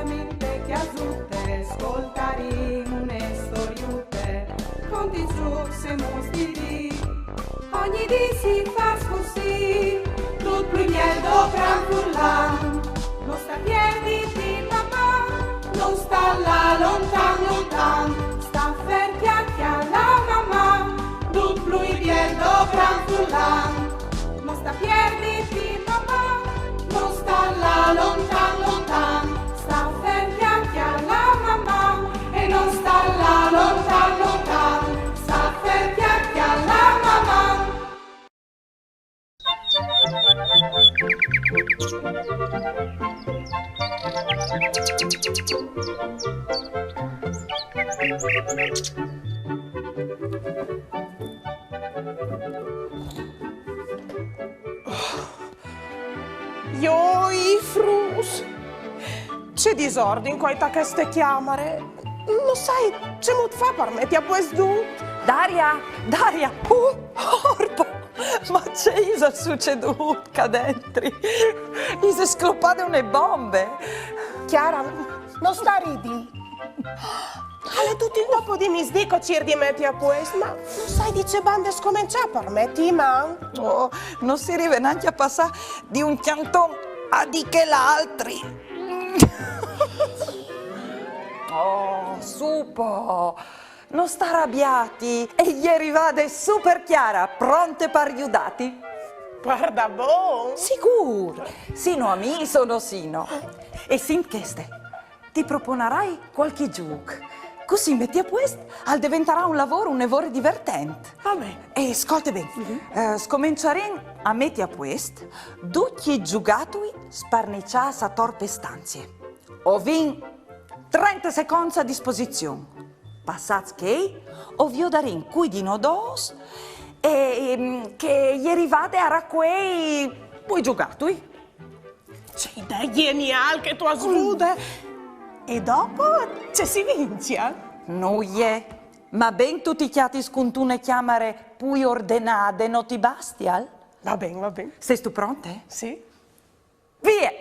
minte chiasute, ascoltari une storiute, conti giù se mostri, ogni dì si fa così, tut più mieldo franfullan, non sta piedi di mamma, non sta là lontan lontan, sta fer chiacchia la mamma, tut più mieldo franfullan, non sta piedi di mamma, non sta là lontan lontan, sta fer chiacchia la mamma, e non sta là lontan lontan, sta fer chiacchia la mamma. Joi, frus. C'è disordine qua in queste chiamere. Non sai, c'è molto fa per me, ti ha questo. Daria, orbo, ma c'è cosa succeduto qua dentro? Mi si scloppate une bombe. Chiara, non sta ridi. Alle tutti il dopo di mi sdico di me ti ha questo, ma non sai di che bande scominciare per me, ti man. Oh, non si arriva neanche a passare di un canton a di che l'altri. Oh, supo, non sta arrabbiati. E ieri vade super chiara, pronte per aiutati? Guarda, buon. Sicuro. Sino a me sono sino. E sin cheste, ti proponerai qualche gioco. Così metti a questo, al diventerà un lavoro divertente. Vabbè. E ascolta bene, scominceremo a metti a questo, tutti i giocatori sparniciati a torpe stanze. Ovin 30 secondi a disposizione. Passati che, ovvio darin cui di nodos e che gli arrivate a racquei poi giocatori. C'è idea geniale che tu hai avuto. E dopo ci si vince. Noie, ma ben tutti i chiati scontune chiamare pui ordenate noti bastial? Va bene, va bene. Sei tu pronte? Sì. Via!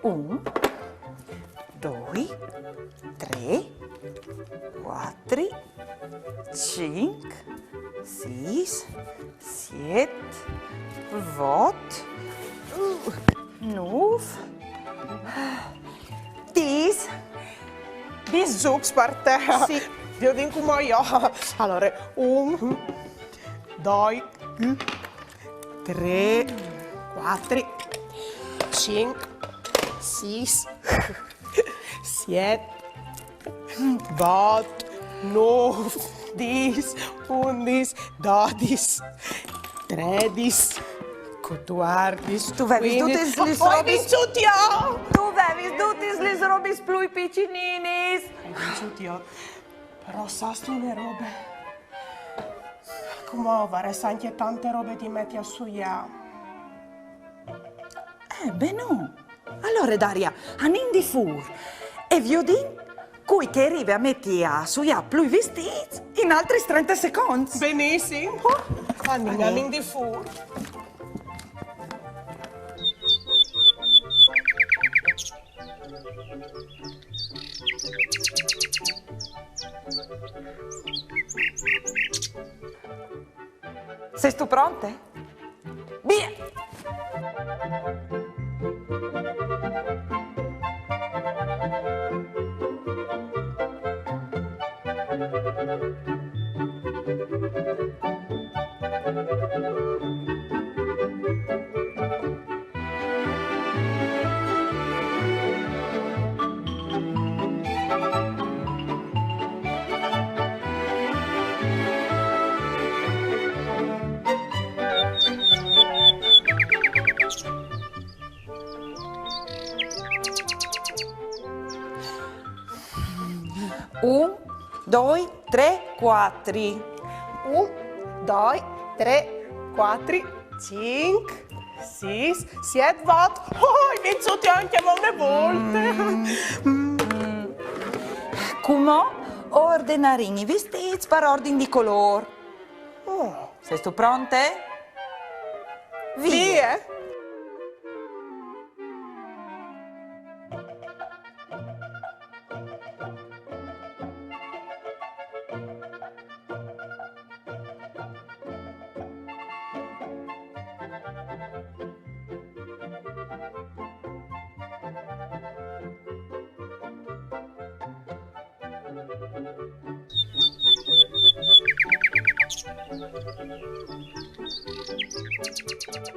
Un, due, tre, quattro, cinque, sei, sette, otto, nove, 10. Bis giochi per te. Sì. Io dico come io. Allora, 1, 2, 3, 4, 5, 6, 7, 8, 9, 10, 11, 12, 13, 14, Tu avevi tutte le Ho robe. vissuto io! Tu avevi tutte le robe più piccinini. Hai vissuto io. Però sa le robe. Come vorresti anche tante robe di metti a suia. Beh no. Allora Daria, anin di fur. E viodin, cui che arriva a metti a suia più vestiti in altri 30 secondi. Benissimo. Andiamo di fu. Sei tu pronte? Via! 1, 2, 3, 4. 1, 2, 3, 4, 5, 6, 7, 8. Oh, hai vinto anche una volta. Come ordinare i vestiti per ordine di colore? Sei tu pronte? Via.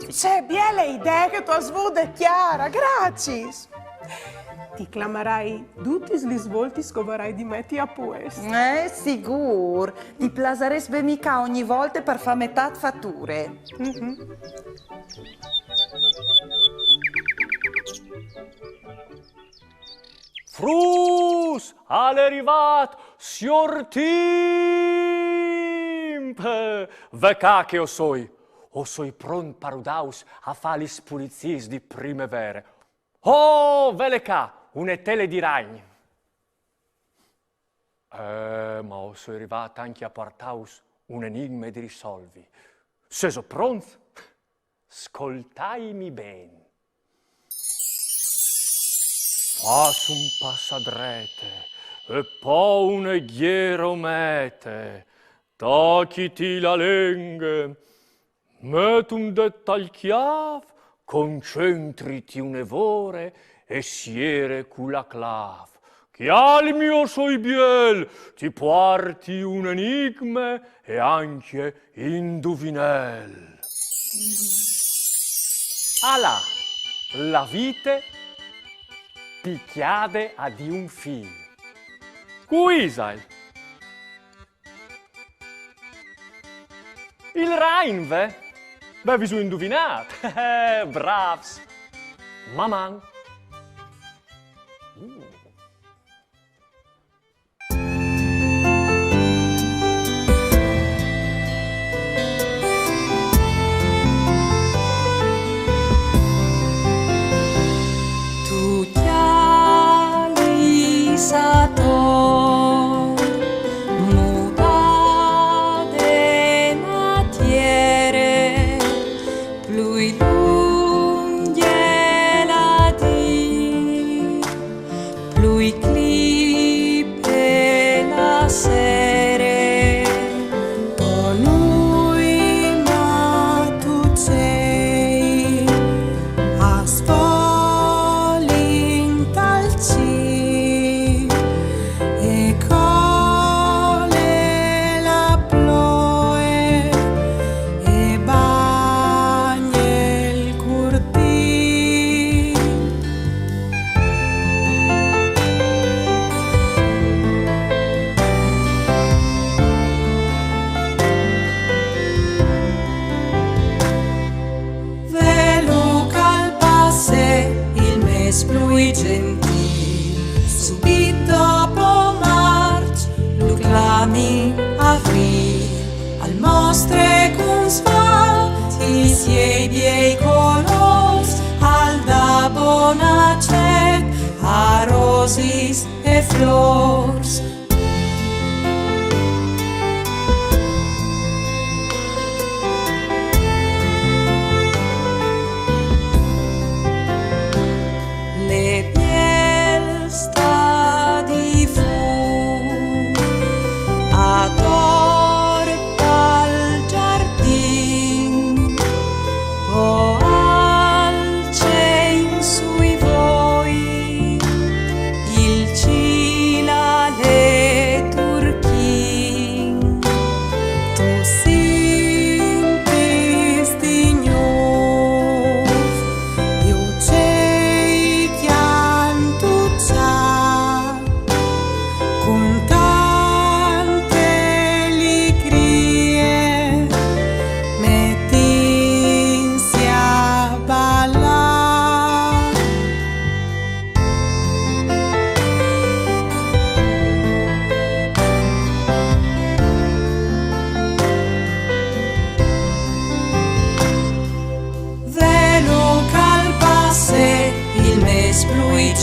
C'è bella idea che tu hai avuto, Chiara, grazie. Ti clamerai tutti gli svolti scoverai di metti a posto. Sicuro. Ti plasaresbe mica ogni volta per fare metà fatture. Frus, all'arrivat, signor Timp! Veca che o soi pront parudaus a fare le pulizie di primavera. Oh, veleca, una tele di ragni. Ma o soi arrivat anche a portaus un enigma di risolvi. Se so pronto, ascoltaimi ben. Fas un passadrete e poi una ghieromete, taciti la lingua, met un dettaglio chiave, concentriti un'evore e siere con la clav. Che al mio soi biel ti porti un enigma e anche indovinel. Alà, la vite picchiade a di un fil. Quisai? Il Rheinve? Beh, vi su indovinat. Bravs. Maman. E flors. Le biel sta di fu adorta al giardin o alce in sui voi il cila le turchin tu sintis dignov io cei chianto già con tante allegrie metti insieme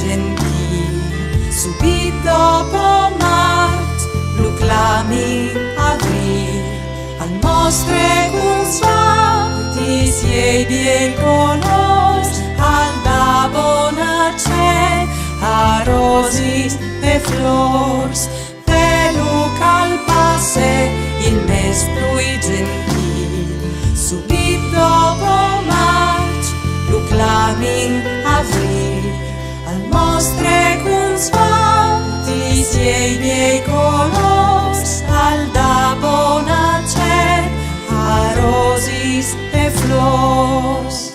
gentil. Subit dopo març, proclami avril, al mostre uns baptis ei bien colors, al da bonacet, a rosis e flors, veluc al passe il mes plui gentil. Subit dopo març, proclamin avril, al mostre cuns baptis ei miei colors, al da bonacet, a rosis e flors.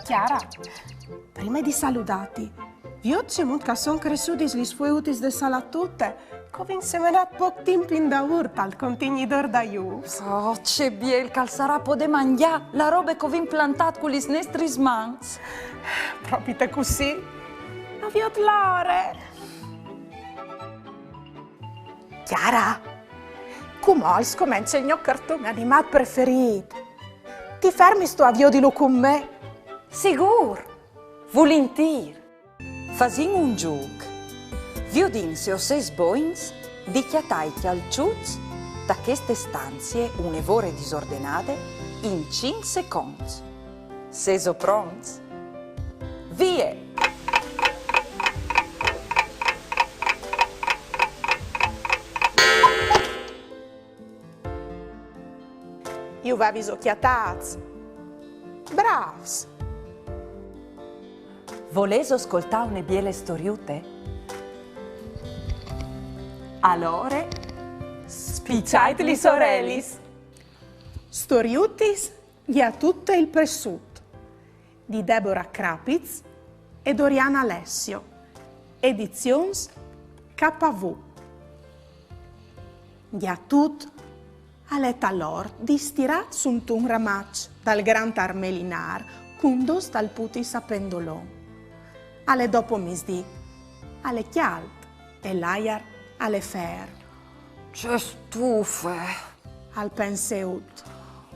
Chiara, prima di salutati, vi ho cemuto che sono cresciuti gli sfuiutis de salatute, come insieme a poco tempo in da urta al contenidor da ius. Oh, c'è biel cal sarà po de mangià la roba che ho implantat con gli nostri mans. Proprio così, ma vi ho l'ore. Chiara, come scomincia il mio cartone animato preferito? Ti fermi sto avvio di lo con me? Sigur, volentir. Fasin un gioc. Viodin se o ses boins, dichiatai che al ciuz da queste stanzie un'evore disordinate in 5 secondi. Seso pronts? Vie! Io va visocchiataz. Bravs. Voleso ascoltare une biele storiute? Allora, spicciateli sorellis! Storiutis gli ha tutto il pressuto di Deborah Krapitz e Doriana Alessio, Editions KV. Gli ha tutto alle talor di stirat sunt un ramac dal Grand Armelinar con dos dal putis a pendolon. Alle dopo misdi, alle chialt e l'aiar alle fer, C'è stufe! al penseut.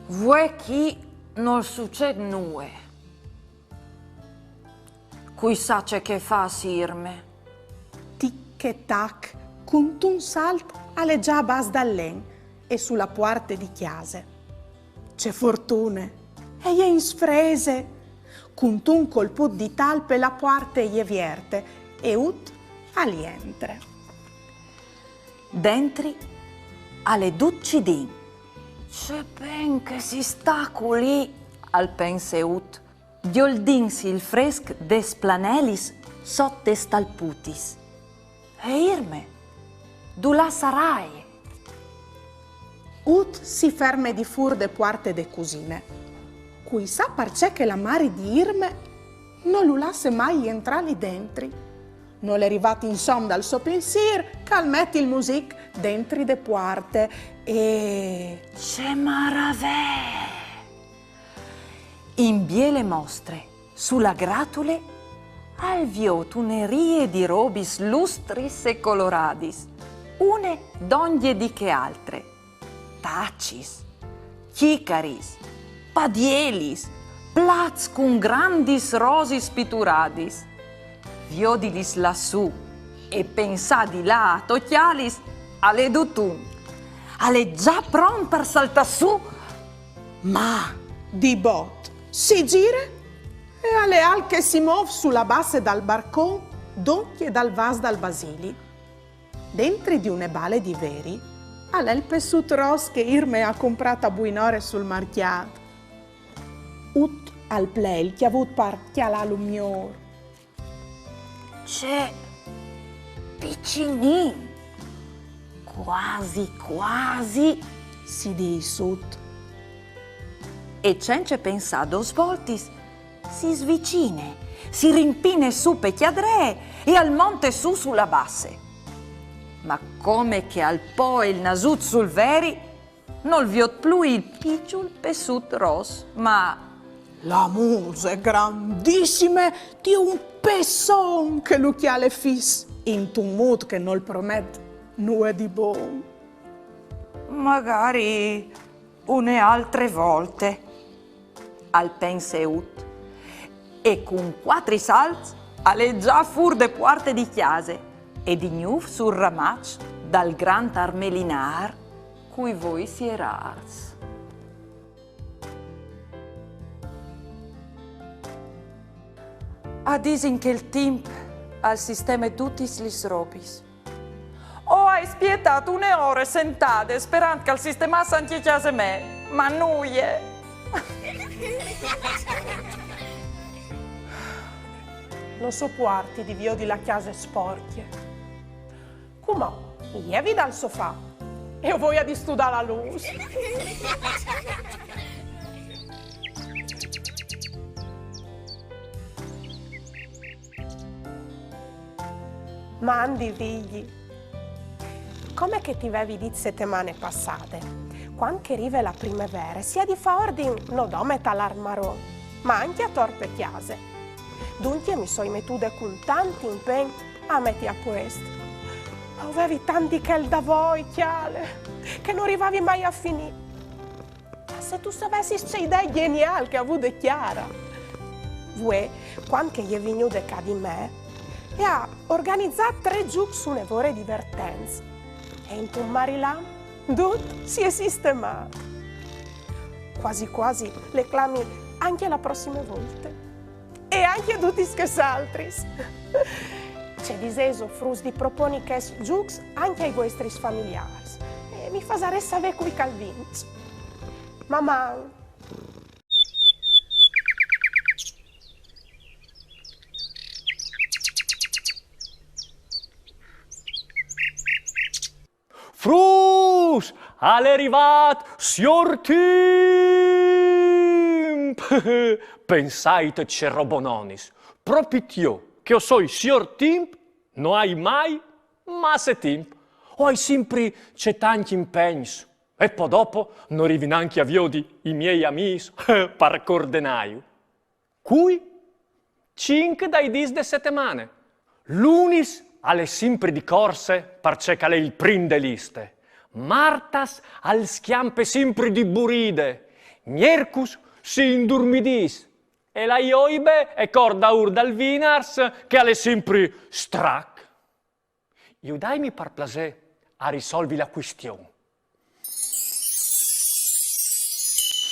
Vuoi chi non succede nue? Qui sa c'è che fa sirme. Tic e tac, con un salt alle già bas dall'en e sulla parte di chiase. C'è fortune, e gli in sfrese, con un colput di talpe la parte gli vierte, e ut alientre. Dentri alle duccidin. C'è ben che si sta lì al penseut. Dioldinsi il fresc des planelis sotte stalputis. E irme, du la sarai. Ut si ferme di fur de parte de cusine, cui sa perché che la mari di Irme non lo lasse mai entrare lì dentri. Non è arrivato insomma dal suo pensiero che metti il music dentri de parte e... C'è maravè! In biele mostre, sulla gratule, al viotunerie di robis lustris e coloradis, une d'oglie di che altre, tacis, chicaris, padielis, plats cum grandis rosis pituradis, viodilis lassù e pensà di là tocchialis alle dutun, alle già pron per saltar su, ma di bot si gira e alle al che si muove sulla base dal barcon d'occhi e dal vas dal basili. Dentri di une bale di veri alle il pessut ros che Irme ha comprato a Buinore sul marchiato. Ut al plei che ha avuto parchiala lumior. c'è piccinin, quasi quasi, Si di sut. e cence pensà dos voltis, si svicine, si rimpine su pe chiadrè e al monte su sulla basse. Ma come che al po il nasut sul veri, non viot più il picciul pessut ros, ma La muse grandissime di un peson che lui chiama le fis in un mood che non promette nulla di buono. Magari une altre volte al penseut e con 4 salti alle già fur de porte di chiase e di gnuf sul ramac dal gran armelinar cui voi sierars. A disin che il timp al sistema tutis lis ropis. O hai spietato 1 ore sentate sperando che al sistema santichiase me, ma nuie. Non sopporti di vio di la chiesa sporche. Come? Lievi dal sofà e voi a distudare la luce. Mandi, figli, come che ti avevi dit settimane passate? Quando che arriva la primavera, sia di fa ordine non do metà l'armarò, ma anche a torpe chiase. Dunque mi sono mettuta con tanti impegni a metti a questo. Avevi tanti chel da voi, chiale, che non arrivavi mai a finire. Ma se tu sapessi questa idea geniale che ha avuto Chiara. Voi, quando che gli è venuto da di me, e ha organizzato 3 giochi su nevore divertenze. E in un Marilam, tutto si è sistemato. Quasi quasi le clami anche la prossima volta. E anche tutti gli altri. C'è diseso frus di proponi che giochi anche ai vostri familiari. E mi fa sapere qui calvinci. Mamma. Frus, alle arrivat, signor Timp! Pensate cerrobononis, proprio che io so signor Timp, non hai mai, ma se Timp, o hai sempre c'è tanti impegni, e poi dopo non arrivi neanche a viodi i miei amici, per cordenaio. Cui 5 dai dis de settimane, lunis alle sempre di corse per cercare il prim de liste, martas al schiampe sempre di buride, miercus si indurmidis, e la ioibe e corda ur dal vinars che alle sempre strac. Io daimi par plasè a risolvi la questione.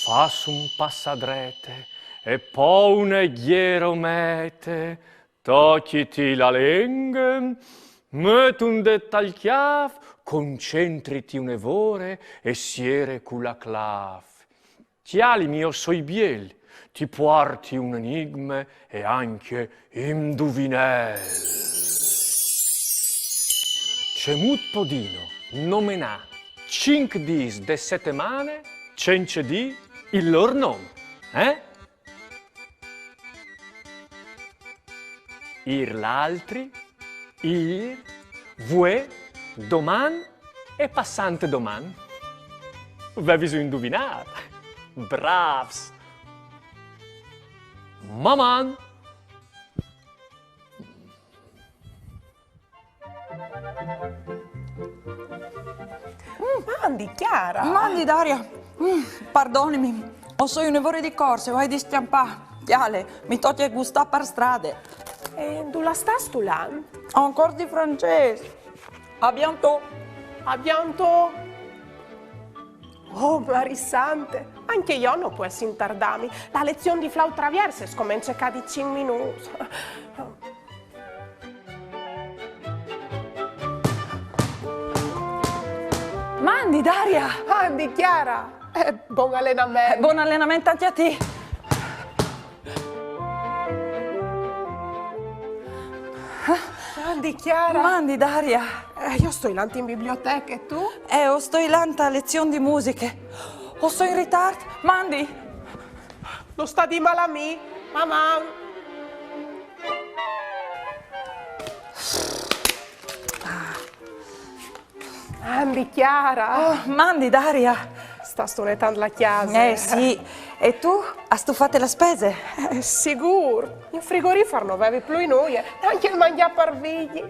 Fas un passadrete e poi un ghieromete, tocchiti la lingua, metti un dettaglio chiave, concentriti un evore e siere con la clav. Tiali mio soi biel, ti porti un enigma e anche indovinel. C'è mut podino, nomenà 5 dis de settimane, cence di il lor nome, Ir l'altri, ir, vue, doman e passante doman. Avevi indovinato. Bravs. Maman. Mandi, Chiara. Mandi, Daria. Pardonami, ho so un evore di corse, vai di stiampà. Chiale, mi tocca a gustare per strade. E dove sta studiando? Ancora di francese. A bientôt. A bientôt. Oh, Marissante, anche io non posso intardarmi. La lezione di flauto traverse scomincia di 5 minuti. Mandi, Daria. Mandi, Chiara. Buon allenamento. Buon allenamento anche a te. Mandi, Chiara. Mandi, Daria. Io sto in biblioteca e tu? Io sto in a lezione di musiche. O sto in ritardo. Mandi. Lo sta di malami, mamma. Mandi, Chiara. Oh, mandi, Daria. sta stonetando la chiesa. Sì, e tu? Hai stufato le spese? Sicuro, in frigorifero non avevi più noi, anche il mangiare per figli.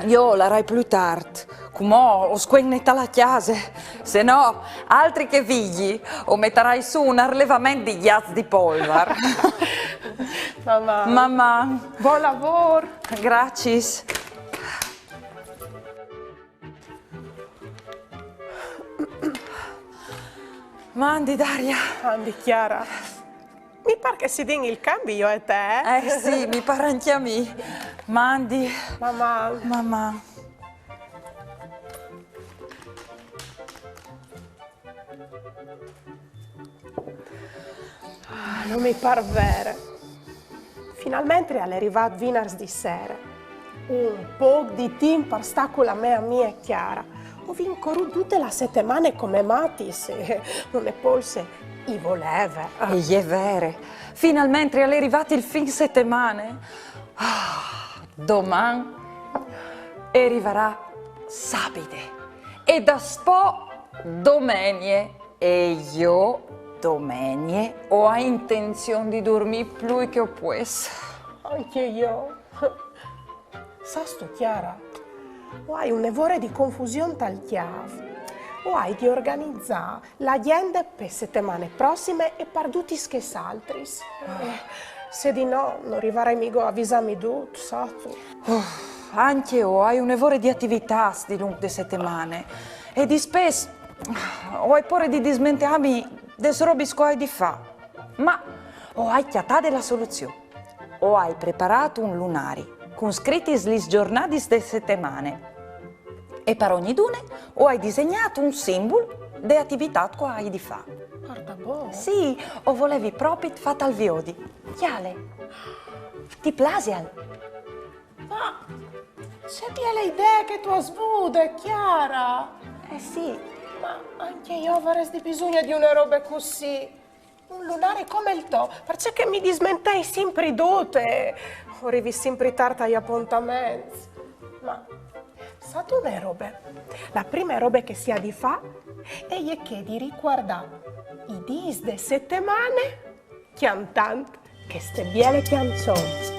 Io la rai più tardi, come ho squennetta la chiesa, se no, altri che figli, o metterai su un allevamento di ghiaccio di polvere. Mamma, Buon lavoro. grazie. Mandi, Daria. Andi, Chiara. Mi pare che si dia il cambio io e te. Sì, mi pare anche a me. Mandi. Mamma. Non mi pare vero. Finalmente è arrivato venerdì di sera. Un po' di tempo per stare con la mia e Chiara. Ho vinto tutte le settimane come Matis. Non è polse, i voleva. E è vero. Finalmente è arrivato il fine settimana. Domani arriverà sabato. E da spo domenica. E io domenica ho intenzione di dormire più che ho posso. Anche io. Sai sto, Chiara? O hai un nevore di confusione tal chiave. O hai di organizzare l'agenda per settimane prossime e per tutti gli altri. Se di no, non arriverai mica a avvisarmi tutto, sai tu. Anche io ho un nevore di attività di lunghe settimane. E di spesso ho paura di dismentirmi delle robe che hai di fare. Ma ho chiatato la soluzione. Ho preparato un lunare con scritti le giornate delle settimane. E per ogni dune ho disegnato un simbolo delle attività che hai di fare. Guarda buono. Sì, o volevi proprio fatta al viodi. Chiale, ti piace? Ma c'è le idee che tu hai avuto, Chiara? Sì. Ma anche io avrei bisogno di una roba così. Un lunare come il tuo, perché mi dismentei sempre dote. Arrivi sempre tardi agli appuntamenti. Ma sai tu una roba? La prima roba che si ha di fa è che di riguardare i dis de settimane cantando che ste belle canzoni.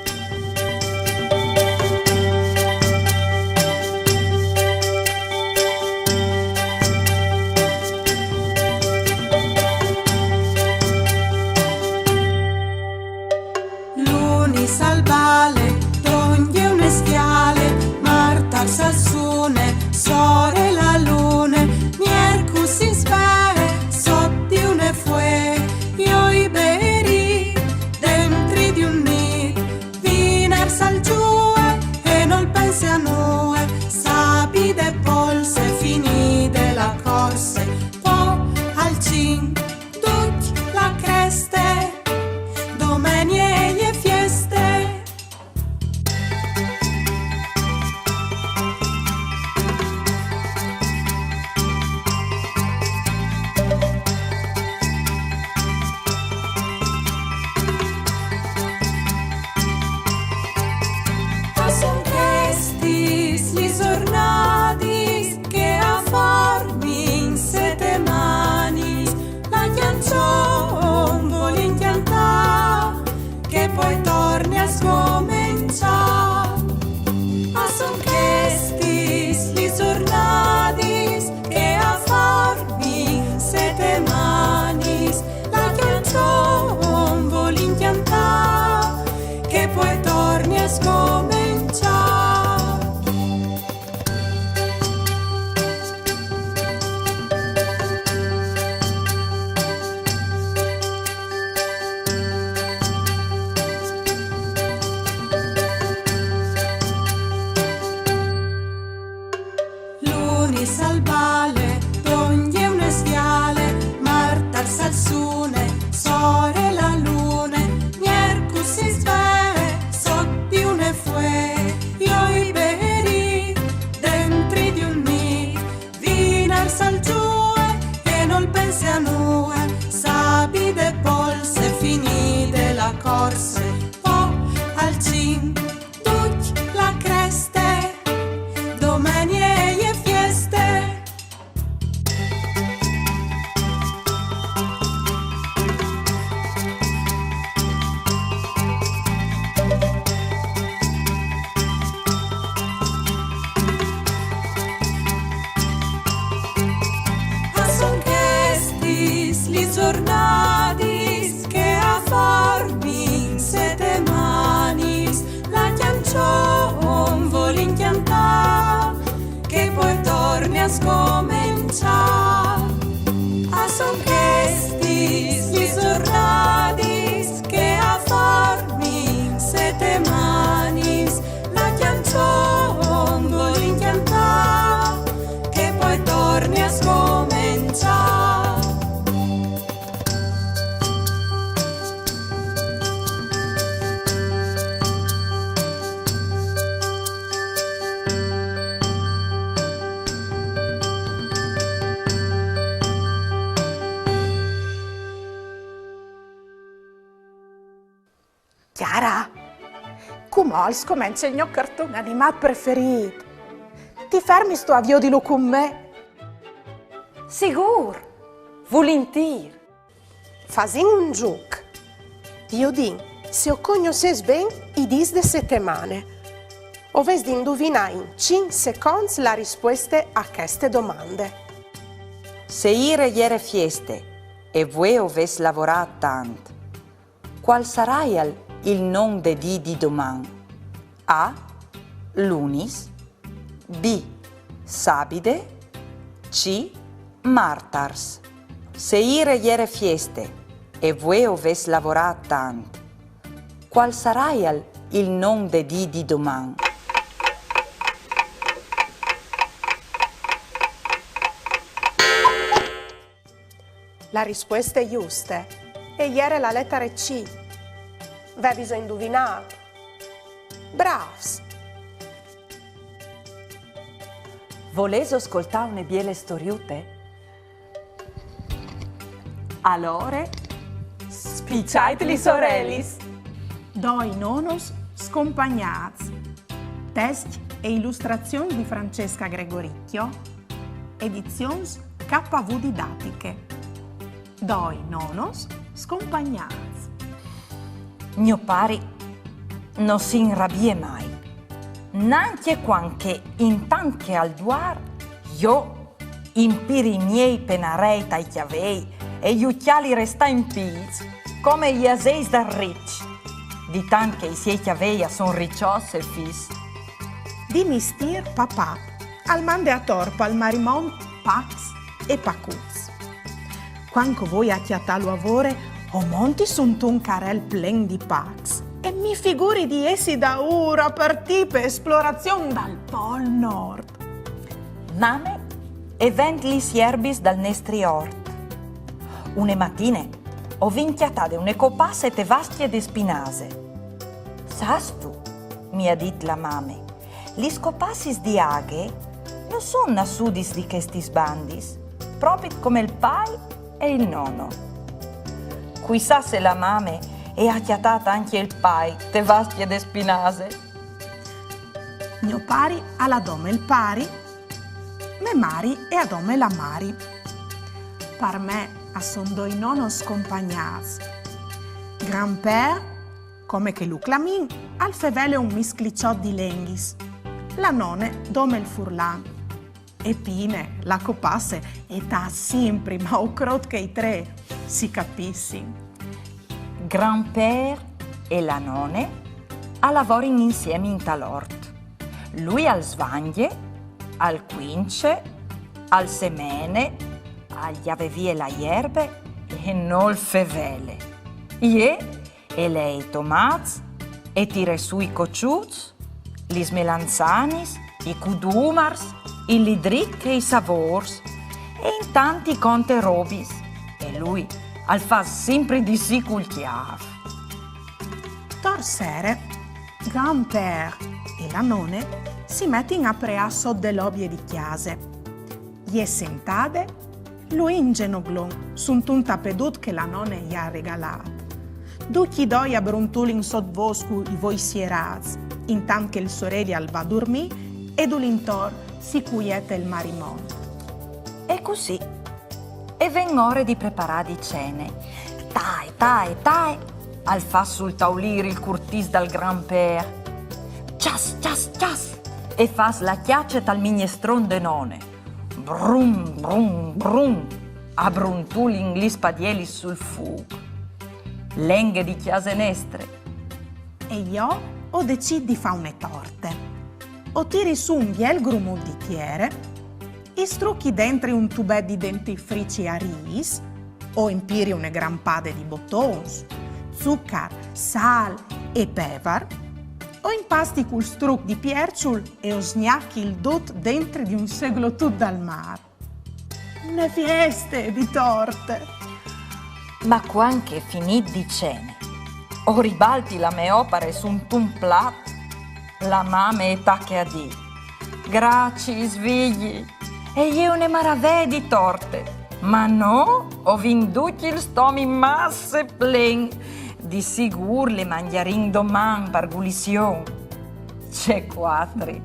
Lunis al bale, toglie un estiale, Marta al salsone, sore la lune, miercus in sfere, sotti une fue, io i beri, dentri di un nid, viners al giue, e non pensi a noi, sapide polse, finite la corse, po' al cin, tut la creste, domenie e fieste. Son questi gli giornati che a farmi in sette mani la canzone vuole incantare che poi torni a scominciare. Ma son questi gli giornati che a farmi in sette mani la canzone vuole incantare che poi torni a scominciare. Lunis al bale, toglie un estiale, Marta al salsune, sore la lune, miercus in sfere, sotti une fue, io i beri, dentri di un nid, viners al giue, e non pensi a noi, sapide polse, finite la corse, po' al cin, tuc la creste, domenie e fieste. jornadis che a farmi sete manis la chiancion volin chiantà che poi torni a scominciare a son questis gli jornadis che a farmi sete manis la chiancion volin chiantà che poi torni a scominciare. Chiara, come scomincia il mio cartone animato preferito? Ti fermi sto avvio di lo con me? Sicur, volentieri. Fasin un gioco. Io din, se ho conosces ben i dis de settimane. Oves di indovinare in 5 secondi la risposta a queste domande. Se iere fieste e voi oves lavorato tant, qual sarà il nome de di doman? A. Lunis. B. Sabide. C. Martars. Se iere fieste e voi oves lavorato tant, qual sarà il nome de di doman? La risposta è giusta. E ieri la lettera C. Beh, bisogna indovinare. Bravs. Volete ascoltare una biele storiute? Allora, spicciateli sorellis! Doi nonos scompagnats. Test e illustrazioni di Francesca Gregoricchio. Edizions KV Didattiche. Doi nonos scompagnats. Mio pari non si inrabbia mai, neanche quando intanto al duar io impiri i miei penarei tai chiavei e gli occhiali resta in piz come gli aseis da ricci, di tanto che i suoi chiavei son ricciose fis. Di mistir papà, al mande a torpo al marimon pax e pacuz. Quando voi acchiattà lo avore, o monti sunt un carel plen di pax. E mi figuri di essi da ora partì per esplorazione dal Pol Nord. Name e ventlis ierbis dal nestri ort. Une mattine ho vinchiatade une copasse te vastie de spinase. Sas tu, mi ha dit la mame, li scopassis di aghe non son nassudis di chestis bandis, proprio come il pai e il nonno. Chissà se la mame e acchiatata anche il pai te vastie de spinase. Mio pari alla dome il pari, me mari e a dome la mari. Par me a son doi nonos scompagnats. Grand-père, come che Luclamin, al fevele un miscliciot di lenghis. La none dome il furlan. E pine, la copasse, e ta sempre, ma o crot che i tre, si capissi. Grand-père e la none a lavorin insieme in talort. Lui al svanglie, al quince, al semene, agli avevie la ierbe e non il fevele. Ie e lei tomats e tire su i cocciuz, li smelanzanis, i cudumars, i lidric e i savors e in tanti conte robis. E lui al fa sempre di sì col chiaf. Torsere, Grand-père e la none si mettono a preasso dell'obie di chiase. Gli sentade, lo ingenoglon sunt un tapedut che la none gli ha regalato. Ducchi doi a brontulin sot boscu i voi sieraz, intanto che il sorelli al va a dormì ed ulintor si cuiete il marimon. E così. E ven ore di preparare di cene. Tai, al fa sul taulir il curtis dal Grand-père. Cias, e fas la chiaccia tal mignestron de none. Brum, brum, brum. abruntulin gli spadieli sul fuoco, lenghe di chiase nestre. E io ho deciso di fare une torte. Ho tiri su un biel grumoditiere, e strucchi dentro un tubet di dentifrici a ris, o impiri une grampade di botons, zuccar, sal e pevar, o impasti col struc di pierciul e o sgnacchi il dot dentro di un seglotut dal mar. Une fieste di torte! Ma quanche finì di cene, o ribalti la me opere su un tumplat, la mame e tacche a di. Graci, svigli, e io ne maravè di torte, ma no, ho vinduti il stomi masse plen, di sigur le mangiarin doman per gulision. C'è quattri.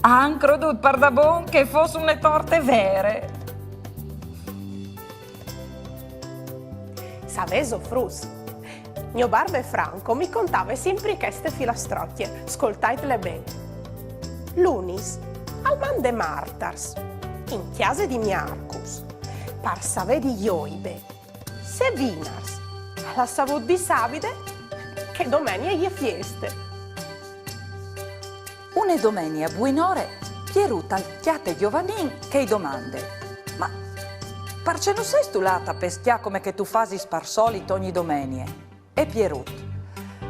Han credut per da bon che fossero le torte vere. Saveso frus. Mio barbe Franco mi contava sempre queste filastrocchie, ascoltatele bene. Lunis, al man de Martars, in chiase di Miarcus, par save di Ioibe, se Vinars, alla savut di Savide, che domenie gli fieste. Une domeni a buonore, Pierut al chiate giovanin che i domande. Ma parce non sei stulata peschià come che tu fasi spar solito ogni domenie? E Pierut,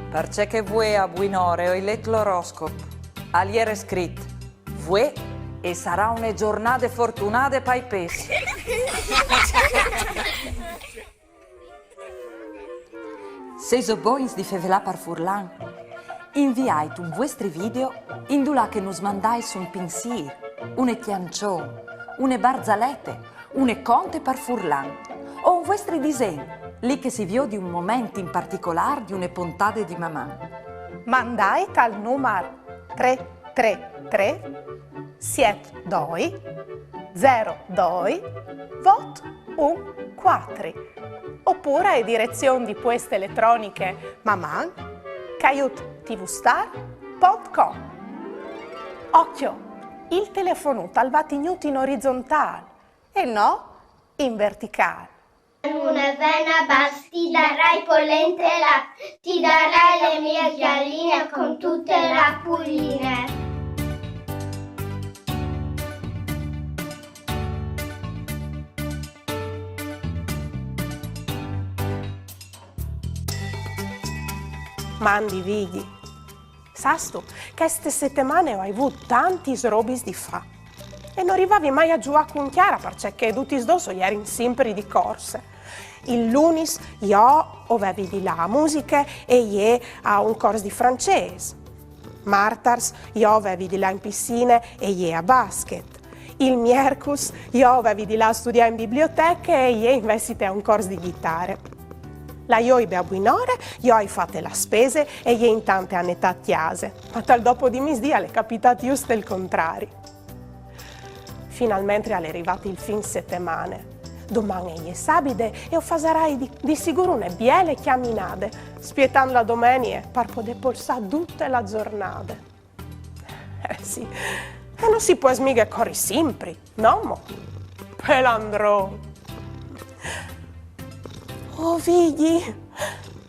perché che vuoi a buonore ho letto l'oroscopo, aliere scritto, vuoi e sarà une giornate fortunate pai pesci. Se so boins di fevelà par furlan, inviai un vostri video indulà che nos mandais un pensier, une tiancion, une barzalette, une conte par furlan, o un vostri disegni, lì che si vio di un momento in particolare di une puntate di mamma. Mandai al numero 333 72 02 vot 14 oppure a direzione di poste elettroniche maman@tvstar.com. Occhio, il telefono va tenuto in orizzontale e no in verticale. Una vena basta, ti darai polente ti darai le mie chialine con tutte le apuline. Mandi vidi. Sasto, queste settimane ho avuto tanti robis di fa. E non arrivavi mai a giocare con Chiara perché tutti sdosso eri sempre di corse. Il lunis io avevi di là musica e io a un corso di francese. Martars io avevi di là in piscina e io a basket. Il Miercus io avevi di là a studiare in biblioteca e io investite a un corso di chitarre. La Ioibe a buonore, io hai fatto la spese e io in tante annetà chiase, ma tal dopo di misdia le capitate giusto il contrario. Finalmente è arrivato il fin settimana. Domani è sabide e io fasarai di sicuro une biele chiaminade, spietando la domenica per poter polsare tutta la giornata. Sì, e non si può smiga corri sempre, no mo? Pelandro. Oh, figli,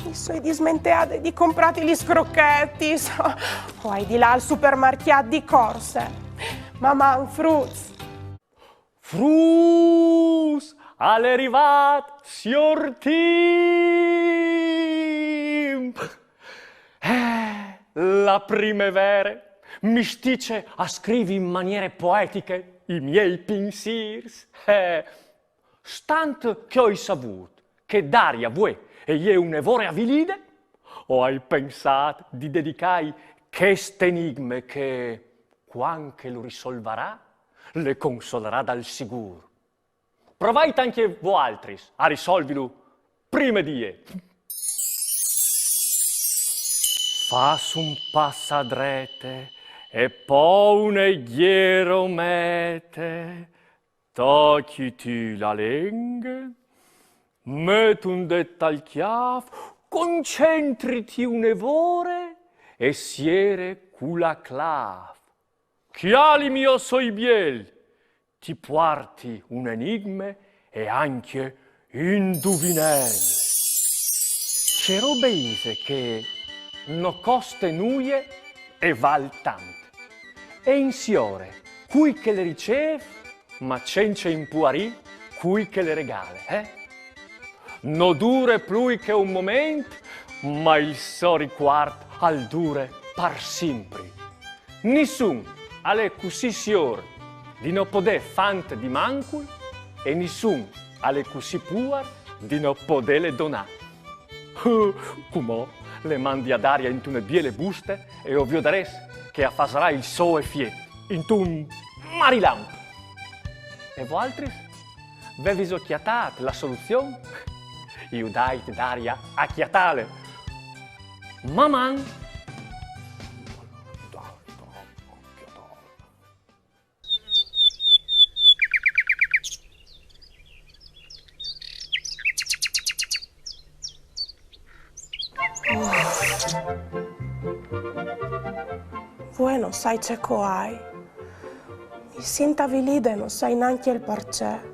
mi sono dismenteata di comprare gli scrocchetti. Poi di là al supermercato di corse. Mamma, fruz. Frus, all'arrivat, signor Tim! La primavera mi stice a scrivere in maniere poetiche i miei pensieri. Stant che ho saputo che Daria vuoi e io un'evore avilide, o hai pensato di dedicare questo enigma che, quando lo risolverà, le consolerà dal sicuro. Provate anche voi altri a risolverlo prima di io. Fas un passadrete e poi un ghiero mette, tocchi la lingua, metti un detto al chiaf, concentriti un'evore e siere cula clav. Chiali mio soi biel, ti porti un enigma e anche indovinelli. C'è robe ise che non coste nuie e val tante. E insiore, cui che le riceve, ma cence impuarì, cui che le regale, No dure più che un momento, ma il so riquart al dure par sempre. Nessun alle così sior di non poter fante di mancul e nessun alle così puar di non poterle donare. Come le mandi ad aria in tune biele buste e ovvio dares che affasarà il so e fiet in tun marilamp. E voi altri? Vevis occhiatat la soluzione? Io dait d'aria a chiatale. Maman. Voi non sai c'è coai. Mi sento avvilida e non sai neanche il perché.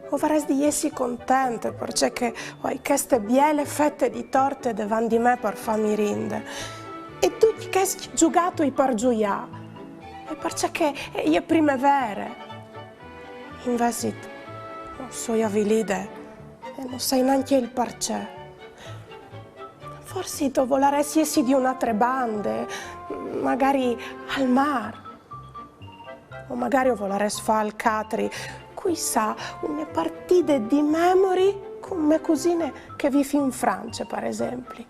O vorresti di essere contente perché hai queste biele fette di torte davanti a me per farmi rinde. E tu che hai giocato per gioia. E perché è primavera. Invece non so avvilida e non sai neanche il perché. Forse tu voleresti essere di un'altra banda, magari al mare. O magari voleresti fare al Catri, qui sa, una partita di memory con mie cugine che vivono in Francia, per esempio.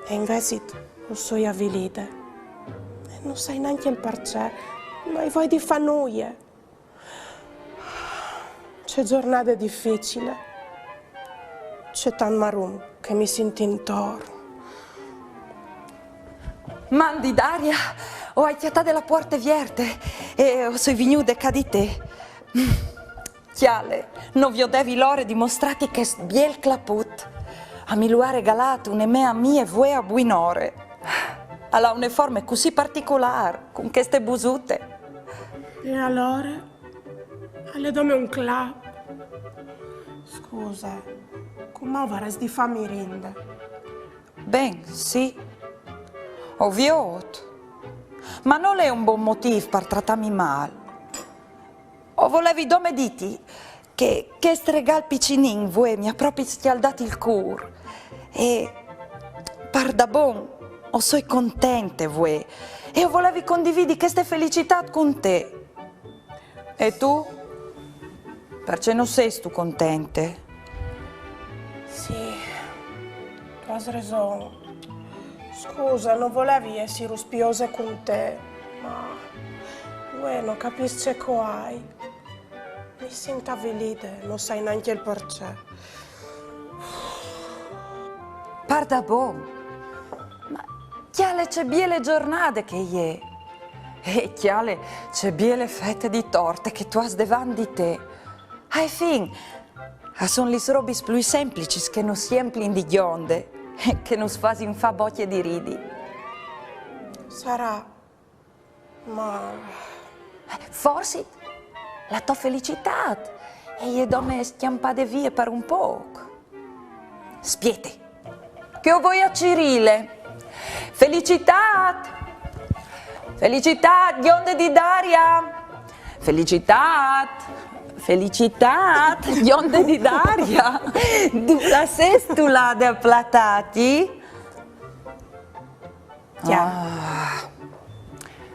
E invece non so avvilida. E non sai neanche il perché, ma vuoi di fare noie. C'è giornate difficili. C'è tanto marum che mi sento intorno. Mandi d'aria, ho acchiattato la porta vierte e ho sui vignude cadite. Chiale, non vi ho devi l'ore dimostrati che biel claput. A mi lo ha regalato un'emea mia e voi a buinore. Ha una forma così particolare, con queste busute. E allora? Le do un clap. Scusa, come vorresti di farmi rinde? Ben, sì. Ovvio. Ma non è un buon motivo per trattarmi male. O volevi dome diti che stregal piccinin voi mi ha proprio schialdato il cuore. E par da bon, o soi contente voi. E io volevi condividere queste felicità con te. E tu? Perché non sei tu contente? Sì, tu hai ragione. Scusa, non volevi essere ruspiosa con te, ma non capisci che hai. Mi sento avvilita, non sai neanche il perché. Parda bon, ma chiale c'è biele giornate che è. E chiale c'è biele fette di torte che tu hai davanti di te. Ai fin, sono le robe più semplici che non si empiono di gionde. Che non si fa bocche di ridi. Sarà, ma... Forse la tua felicità e gli donne schiampate via per un poco. Spiete, che io voglio a Cirile. Felicità! Felicità, gionde di Daria! Felicità! Felicità, gionde di Daria, la sestula de platati.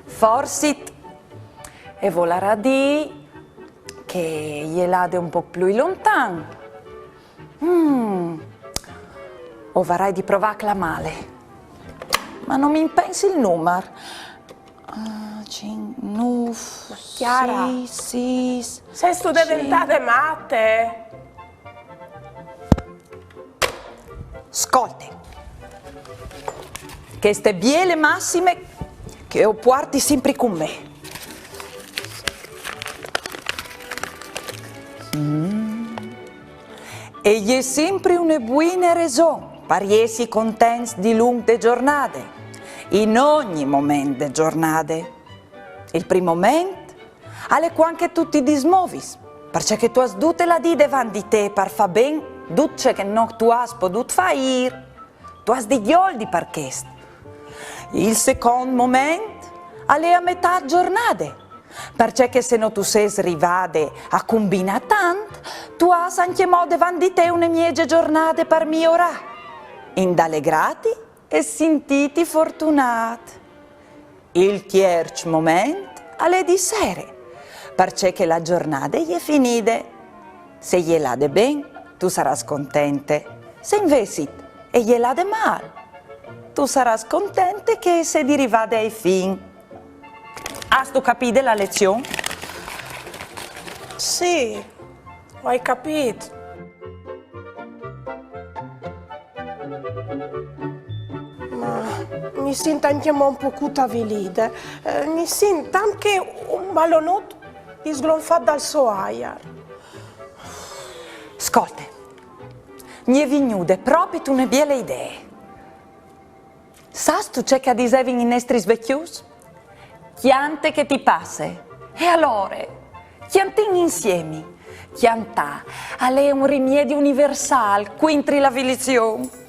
Forse e volerà di che gliel'ade un po' più lontano. O vorrei di provarla male, ma non mi pensi il numero. Chiara, sei diventate matte. Ascolti, queste biele massime che ho porti sempre con me. E gli è sempre una buona ragione per essere contenti di lunghe giornate, in ogni momento delle giornate. Il primo momento è quando tutti dismovis, perché tu hai tutte la di davanti di te per fare bene tutto che non tu hai potuto fare. Tu hai di soldi per questo. Il secondo momento è a metà giornata, perché se non tu sei arrivata a combinare tanto, tu hai anche modo davanti di te una mezza giornata per migliorare. Indallegrati e sentiti fortunati. Il terzo momento è di sera, perché la giornata è finita. Se gliel'ade bene, tu sarai contente. Se invece e gliel'ade male, tu sarai contente che sei arrivata ai fini. Hai tu capito la lezione? Sì, hai capito. Ma mi sento anche un po' cutavilide. Mi sento anche un ballonotto sgonfiato dal suo aia. Ascolta, mi è venuta proprio una bella idea. Sai tu c'è che dicevi in nostri svecchius? Chiante che ti passa. E allora, chiantini insieme. Chiantà è un rimedio universale contro la vilizione.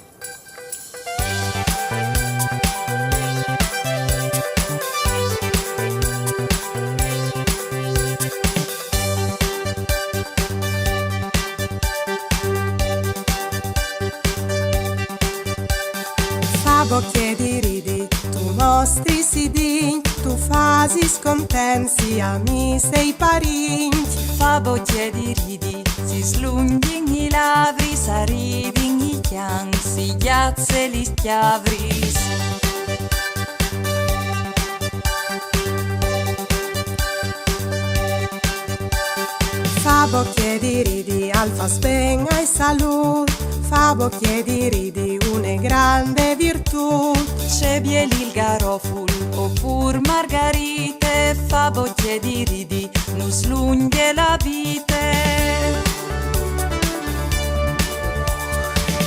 Bocche di ridi, tu mostri si din, tu fasi scontensi amici e i parenti. Fa bocche di ridi, si slunghin i lavri, s'arrivin i chian, si ghiazze li schiavris. Fa bocche di ridi, alfa spenga e salut. Fa bocche di ridi, una grande virtù. C'è bieli il garoful, oppur margarite, fa bocche di ridi, nu slunghe la vite.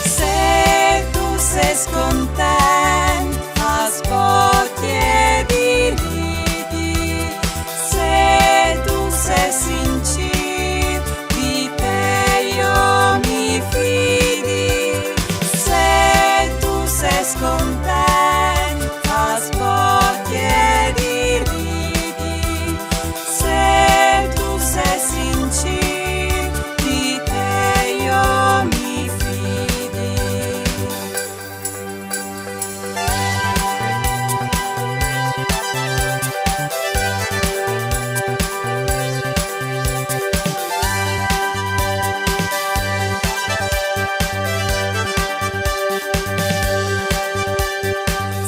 Se tu sei scontent, fa bocche di ridi. Se tu sei sincero, di te io mi fidi. Se tu sei scontent, fa bocche di ridi. Se tu sei sincero, di te io mi fidi.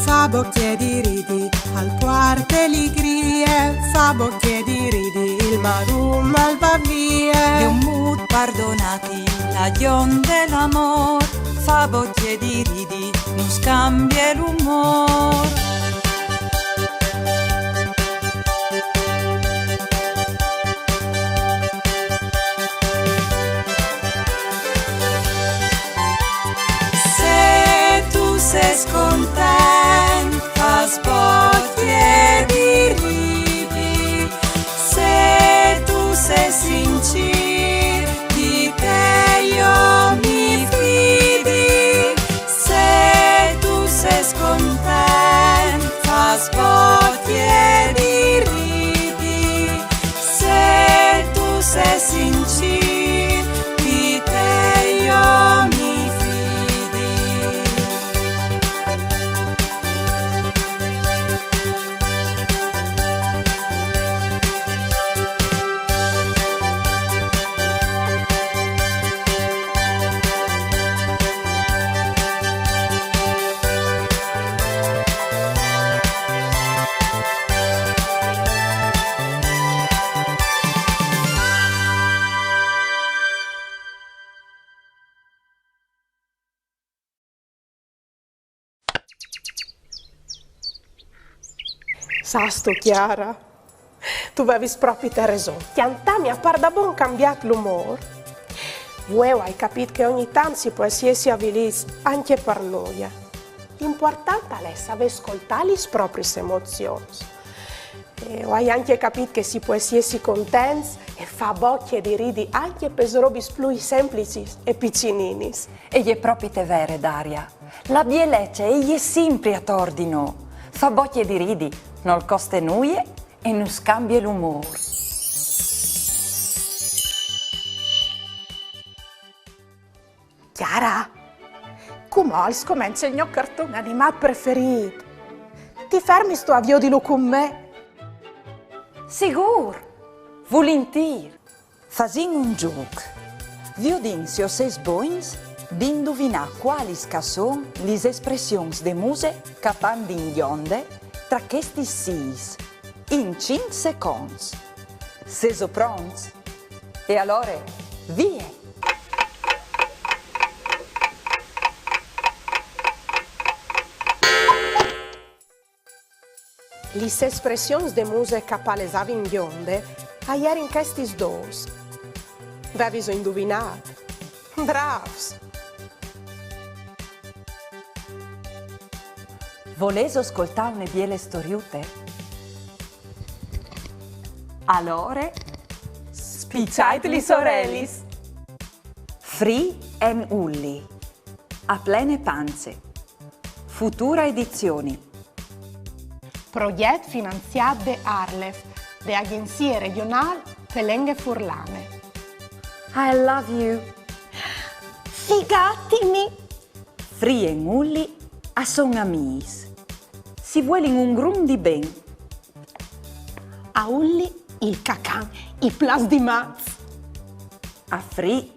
Fa bocche di ridi, al quarte ligrie. Fa bocche di ridi, il marum al va E via. un mood pardonati, la gion dell'amor, fa bocche di ridi, non scambia l'umor. Se tu sei scontent, fa bocche di ridi. Se tu sei sincero, di te io mi fidi. Se tu sei scontent, fa bocche di ridi. Se tu sei sincero, di te io mi fidi. Sasto, Chiara, tu avevi proprio te ragione. Chiantà mi ha par da buon cambiato l'umore. Voi hai capito che ogni tanto si può essere avviliti anche per noia. L'importante è sapere ascoltare le proprie emozioni. E hai anche capito che si può essere contenti e fa bocche di ridi anche per robi più semplici e piccinini. E gli è proprio te vere, Daria. La bielecce egli è sempre a tordino. Fa bocche di ridi, non costa nuie e non scambia l'umore. Chiara, come scomincia il mio cartone animato preferito? Ti fermi sto avvio di lo con me? Sigur, volentieri. Fasin un gioco. Vi odinzio ses boins di indovinare quali sono le espressioni de muse che panno in gionde tra questi sis in 5 secondi. Seso pronti? E allora, via! Le espressioni de muse che palesavi in bionde, ieri in questi dos. Avevi indovinato. Bravs! Voleso ascoltare une biele storiute? Allora, spicciateli sorellis! Free and Ulli, a plene panze, futura edizioni. Progetto finanziato da Arlef, de Agenzie Regionali per Lenghe Furlane. I love you! Figatimi! Free and Ulli a son amis. Si vuole in un grum di ben. A Ulli il cacan, i plas di Maz. A Free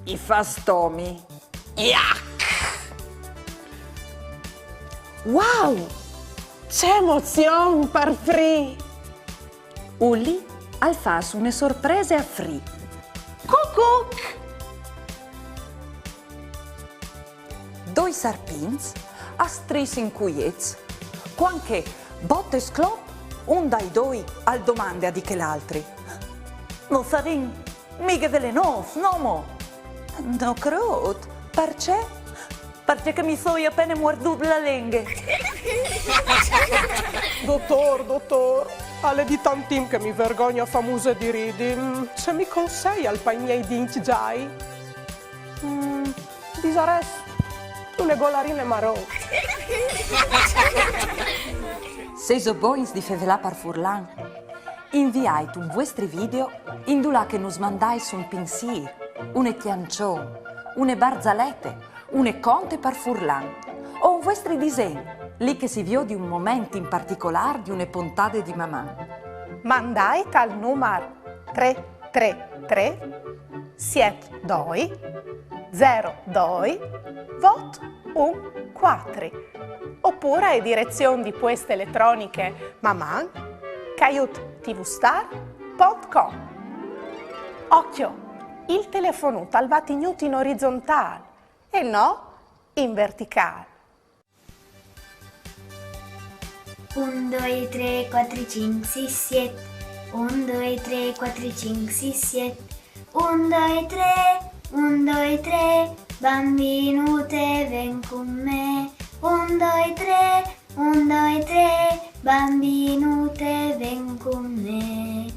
i fastomi. Wow! C'è emozione per Free! Ulli al fas une sorprese a Free. Cucuc! Doi sarpins a stris inquiets. Quanche botte sclop, un dai doi al domande a di che l'altri. Non sarin mica velenos, nomo. No credo, perché? Perché mi sono appena morduto la lingua. Dottor, alle di tantim che mi vergogno famose di ridi. Se mi consegli al pai miei dinci giai? Disares, une golarine marò. Seso boins di fevelà par furlan. Inviate un vostri video in dula che nos mandais un pensier, une chianciò, une barzalette, une conte par furlan o un vostri disegni, lì che si vio di un momento in particolare di une puntate di mamma. Mandai al numero 333 72 02 vot 14 oppure a direzione di poste elettroniche maman@tvstar.com. Occhio, il telefono va tenuto in orizzontale e no in verticale. 1, 2, 3, 4, 5, 6, 7. 1, 2, 3, 4, 5, 6, 7. 1, 2, 3, 1, 2, 3. Bambinute, ven con me. 1, 2, 3, 1, 2, 3. Bambinute, ven con me.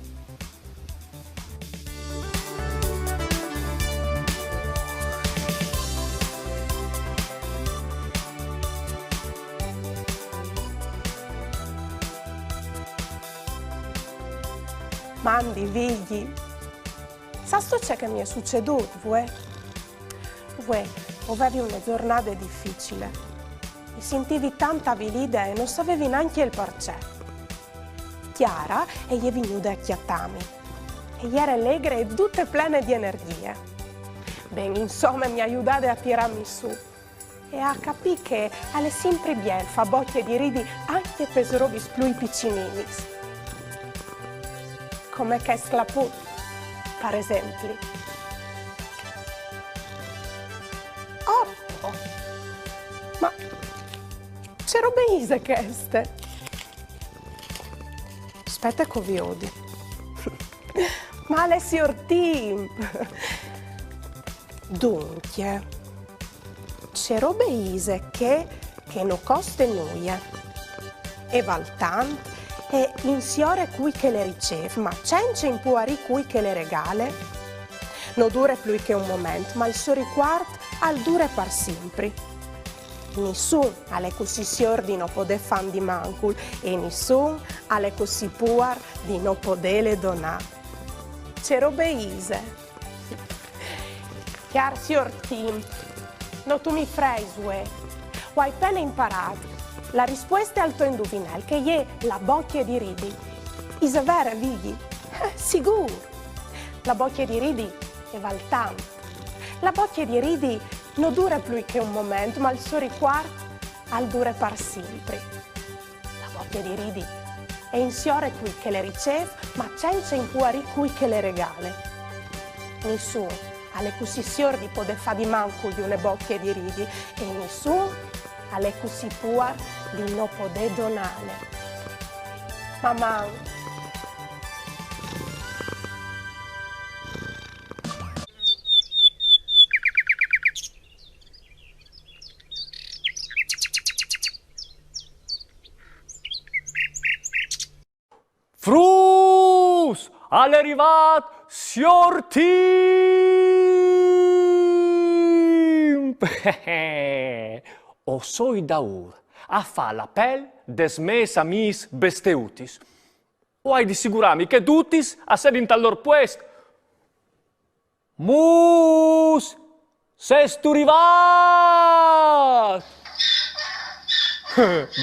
Mandi, vigli. Sa sto c'è che mi è succeduto, vuoi? Avevi una giornata difficile. Mi sentivi tanta avvilita e non sapevi neanche il perché. Chiara e gli è venuta a chiattami. E gli era allegre e tutte piene di energie. Ben, insomma, mi aiutate a tirarmi su. E a capire che alle sempre bien fa bocche di ridi anche per robi più piccinini. Come che sclaput, per esempio. Otto! Ma c'è roba ise queste? Aspetta che vi odi. Ma le siortim! Dunque, c'è roba ise che non costa nulla. E valtant e insiore cui che le riceve, ma c'è in puari cui che le regale. Non dura più che un momento, ma il suo ricordo al dure per sempre. Nessuno alle così sior di non poter fan di mancul e nessuno alle così puar di non poterle donare. C'è robe ise. Chiar sior Tim, no tu mi freisue, ho appena imparato la risposta al tuo indovinello che è la bocchia di ridi. Is vera, vidi? Sicuro. La bocchia di ridi è valtante. La bocchia di ridi non dura più che un momento, ma il suo ricordo al dura per sempre. La bocchia di ridi è insiore qui che le riceve, ma c'è in cuore qui che le regale. Nessuno alle così sior di poter fare di manco di una bocchia di ridi e nessuno alle così puar di non poter donare. Mamma, Frus! All'arrivat sior Timp! O soi daur a fa l'appel des mes amis besteutis. O hai di sicurami che tutis a sedint al lor puest. Mus! Ses tu rivat!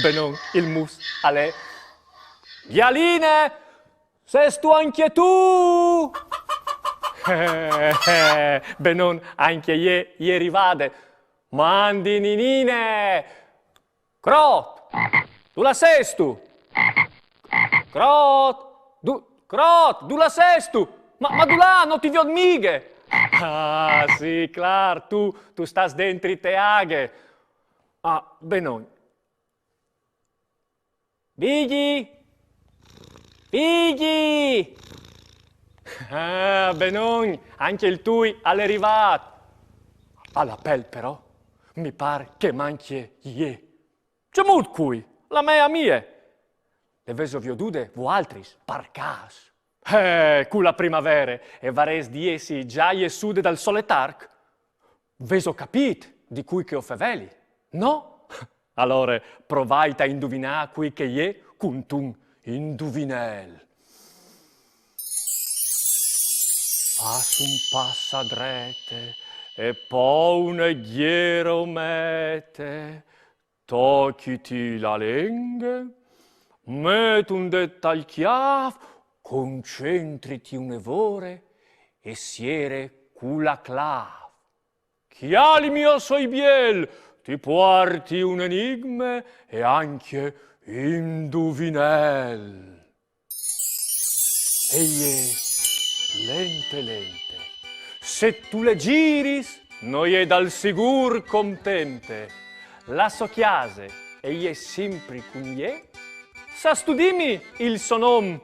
Benon, il mus, ale. Ghialine, ses tu anche tu? Benon, anche ieri vade. Mandi ninine. Crot, tu la ses tu? Crot, tu la ses tu? Ma tu là, non ti viod mighe. Ah, sì, clar, tu stas dentro te aghe. Ah, Benon. Bighi! Figli! Ah, Benon, anche il tui all'arrivat. All'appel però, mi pare che manchi ie. C'è molto qui, la mea mie. Le veso viodude vo altris, par cas. Cu la primavera, e vares di essi già ie sude dal soletarc. Veso capit di cui che ho feveli, no? Allora provai a indovinare qui che ie cuntun indovinel. Fas un passa drete e poi una ghiera mete, tocchiti la lingua, metti un dettaglio chiave, concentriti un'evore e siere cula clav. Chiali mio soi biel, ti porti un enigma e anche indovinel. Eie, lente, se tu le giris, noi è dal sigur contente. La so chiase, eie sempre con ie, sa studimi il sonom,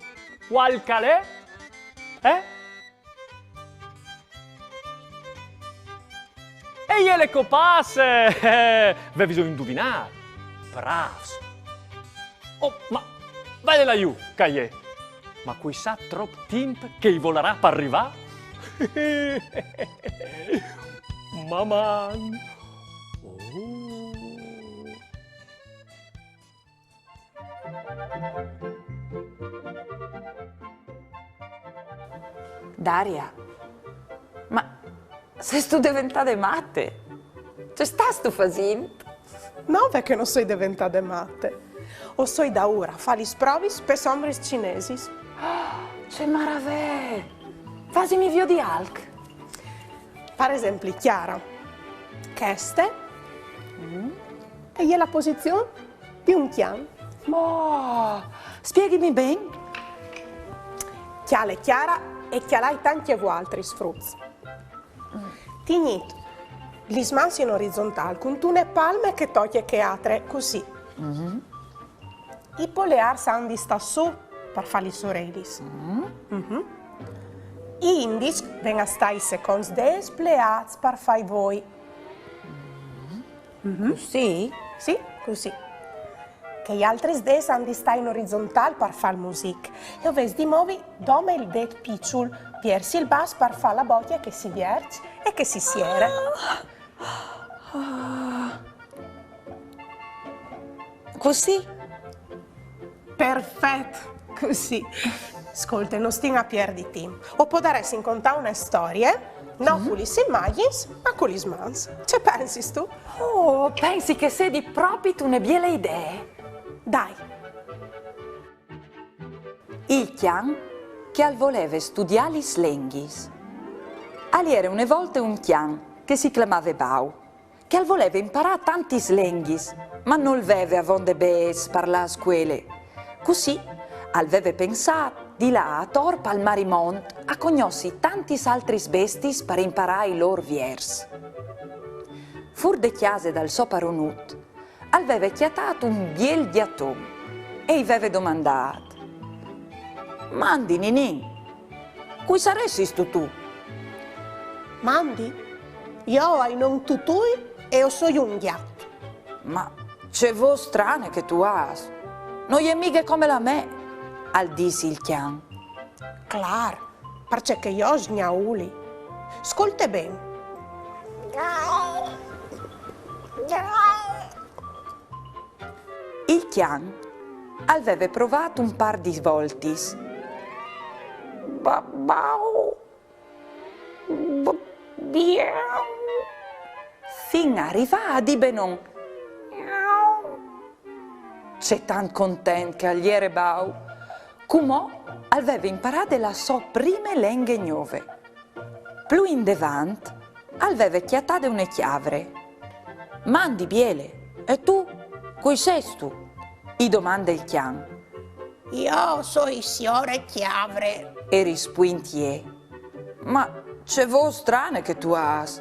qual calè? Eie le copasse, ve bisogna indovinare, bravs. Oh, ma vai laiù, caie. Ma qui sa troppo tempo che i volerà per arrivare? Maman. Oh. Daria, ma sei tu diventata matte? C'è sta sto facendo? no perché non sei diventate matte. O soi da ora, fa gli sprovis per sombris cinesis. C'è maravè! Fasimi vio di alc. Per esempio, Chiara, queste e è la posizione di un chian. Oh, spiegami bene. Chiale Chiara e chialai tanti altri sfruzzi. Tignito, gli smansi in orizzontale, con tune palme che toglie che altre, così. I polear sandi sta su per fare i sorelis. I indici vengono stai secondi despleati per fare voi. Così? Sì, così. che gli altri des hanno di stare in orizzontale per fare musica. E ovvero di muovi dome il det picciul, piersi il bas per fare la bocchia che si vierge e che si siere. Così? Perfetto, così. Ascolta, non stia a perdere tempo. O può darsi in contare una storia, no con gli immagini, ma con gli smans. Ci pensi tu? Oh, pensi che sei di proprio una biele idee? Dai. Il chian che al voleva studiare gli slenghis. Ali era una volta un chian che si chiamava Bau, che al voleva imparare tanti slenghis, ma non aveva avonde bes parlare a scuole. Così aveva pensato di là a Torpa al Marimont a conosci tanti altri bestis per imparare i loro viers. Fur de chiase dal soparonut, aveva chiatato un biel diatom e aveva domandato: Mandi, Ninin, cui saresti tu? Mandi, io ho non tutui e io sono un gatto. Ma c'è vo strane che tu has. Non è mica come la me, al disi il chian. Clar, perché io ho sgnauli. Ascolta bene. Il chian aveva provato un par di voltis. Fin arriva a di benon. C'è tan content che agliere bau, come aveva imparato la sua prime lenghe nuove. Più in devant, aveva chiatato una chiavre. Mandi biele, e tu, cui sei tu? I domanda il chian. Io sono il signore chiavre. E rispuintie. Ma c'è vo strane che tu has.